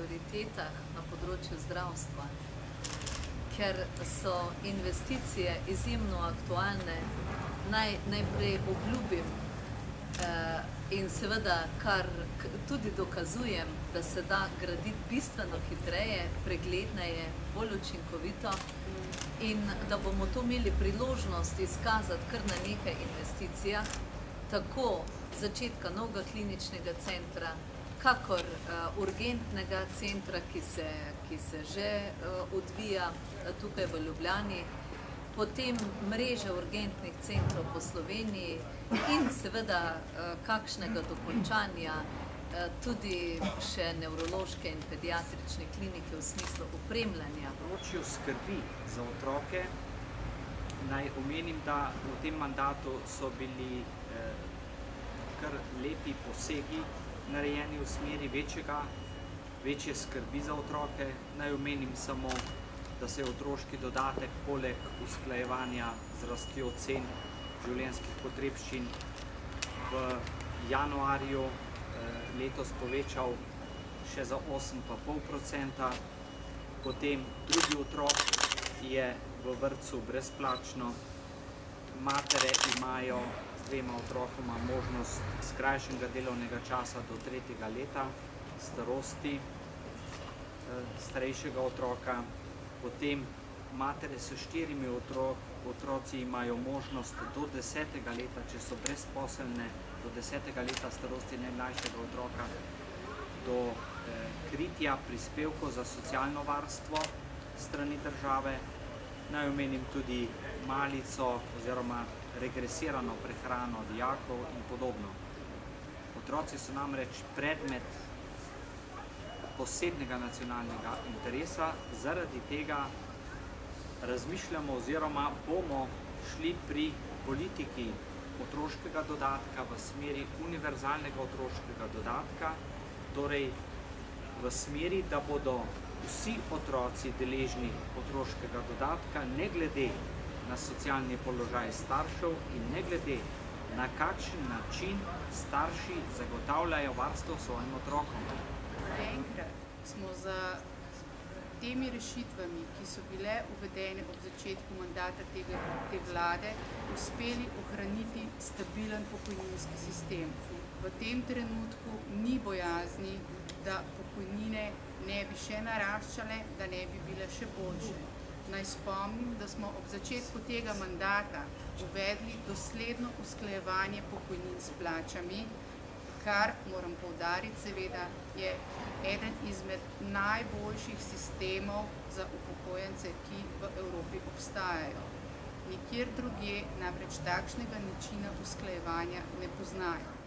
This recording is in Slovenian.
prioritetah na področju zdravstva, ker so investicije izjemno aktualne. Najprej obljubim in seveda, kar tudi dokazujem, da se da graditi bistveno hitreje, pregledneje, bolj učinkovito in da bomo to imeli priložnost izkazati kar na nekaj investicijah, tako začetka novega kliničnega centra, kakor urgentnega centra, ki se že odvija tukaj v Ljubljani, potem mreže urgentnih centrov po Sloveniji in seveda kakšnega dokončanja tudi še nevrološke in pediatrične klinike v smislu opremljanja. Na področju skrbi za otroke naj omenim, da v tem mandatu so bili kar lepi posegi narejeni v smeri večje skrbi za otroke. Naj omenim samo, da se je otroški dodatek poleg usklajevanja z rastjo cen življenjskih potrebščin v januarju letos povečal še za 8,5%. Potem drugi otrok je v vrtcu brezplačno. Matere imajo z 2 otrokoma možnost skrajšanega delovnega časa do 3. leta starosti starejšega otroka. Potem matere s 4 otroci imajo možnost do 10. leta, če so brezposelne, do 10. leta starosti najmlajšega otroka, do kritja prispevkov za socialno varstvo strani države. Naj omenim tudi malico oziroma regresirano prehrano dijakov in podobno. Otroci so namreč predmet posebnega nacionalnega interesa, zaradi tega razmišljamo oziroma bomo šli pri politiki otroškega dodatka v smeri univerzalnega otroškega dodatka, torej v smeri, da bodo vsi otroci deležni otroškega dodatka, ne glede na socialni položaj staršev in ne glede na kakšen način starši zagotavljajo varstvo svojim otrokom. Enkrat smo za temi rešitvami, ki so bile uvedene ob začetku mandata te vlade, uspeli ohraniti stabilen pokojninski sistem. V tem trenutku ni bojazni, da pokojnine ne bi še naraščale, da ne bi bile še boljše. Naj spomnim, da smo ob začetku tega mandata uvedli dosledno usklajevanje pokojnin s plačami, kar, moram poudariti seveda, je eden izmed najboljših sistemov za upokojence, ki v Evropi obstajajo. Nikjer drugje namreč takšnega načina usklajevanja ne poznajo.